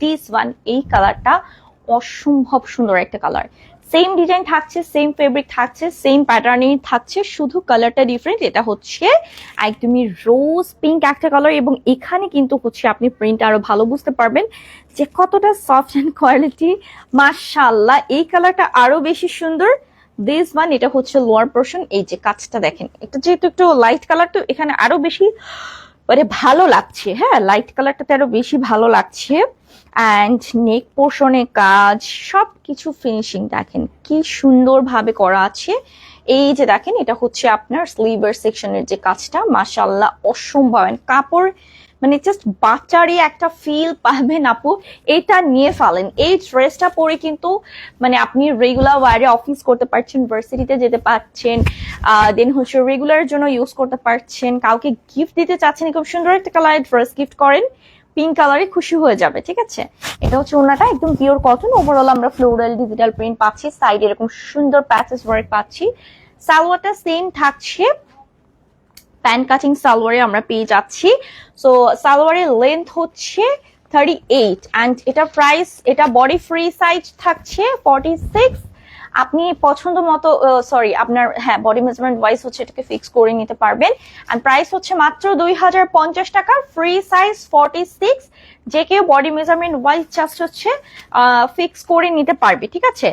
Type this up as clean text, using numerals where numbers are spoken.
This one, এই কালারটা অসম্ভব সুন্দর একটা কালার। সেম ডিজাইন থাকছে, সেম ফেব্রিক থাকছে, সেম প্যাটার্নই থাকছে, শুধু কালারটা ডিফারেন্ট। এটা হচ্ছে একদমই রোজ পিঙ্ক একটা কালার, এবং এখানে কিন্তু হচ্ছে আপনি প্রিন্ট আরো ভালো বুঝতে পারবেন যে কতটা সফট অ্যান্ড কোয়ালিটি। মাশাআল্লাহ, এই কালারটা আরো বেশি সুন্দর। দিস ওয়ান, এটা হচ্ছে লোয়ার পোর্শন। এই যে কাজটা দেখেন, এটা যেহেতু একটু লাইট কালার, তো এখানে আরো বেশি মানে ভালো লাগছে। হ্যাঁ, লাইট কালারটাতে আরো বেশি ভালো লাগছে। অ্যান্ড নেক পোর্শনে কাজ, সবকিছু ফিনিশিং দেখেন কি সুন্দর ভাবে করা আছে। এই যে দেখেন, এটা হচ্ছে আপনার স্লিভার সেকশনের যে কাজটা, মাশাআল্লাহ অসম্ভব। কাপড় মানে জাস্ট বাচ্চারই একটা ফিল পাবেন আপু। এটা নিয়ে ফেলেন, এই ড্রেসটা পরে কিন্তু মানে আপনি রেগুলার ওয়ারে অফিস করতে পারছেন, ভার্সিটিতে যেতে পারছেন, দেন হচ্ছে রেগুলার জন্য ইউজ করতে পারছেন। কাউকে গিফট দিতে চাচ্ছেন, খুব সুন্দর একটা কালারের ড্রেস গিফট করেন, পিঙ্ক কালারে খুশি হয়ে যাবে। ঠিক আছে, এটা হচ্ছে ওনাটা একদম পিওর কটন। ওভারঅল আমরা ফ্লোরাল ডিজিটাল প্রিন্ট পাচ্ছি, সাইডে এরকম সুন্দর প্যাচেস ওয়ার্ক পাচ্ছি। সালোয়ারটা সেম থাকছে, প্যান কাটিং সালোয়ারে আমরা পেয়ে যাচ্ছি। সো সালোয়ারের লেন্থ হচ্ছে 38 অ্যান্ড এটা প্রাইস, এটা বডি ফ্রি সাইজ থাকছে 46। আপনি পছন্দ মতো সরি আপনার হ্যাঁ বডি মেজারমেন্ট ওয়াইজ হচ্ছে এটাকে ফিক্স করে নিতে পারবেন। এন্ড প্রাইস হচ্ছে মাত্র 2050 টাকা, ফ্রি সাইজ 46। যে কেউ বডি মেজারমেন্ট ওয়াইজ জাস্ট হচ্ছে ফিক্স করে নিতে পারবে। ঠিক আছে।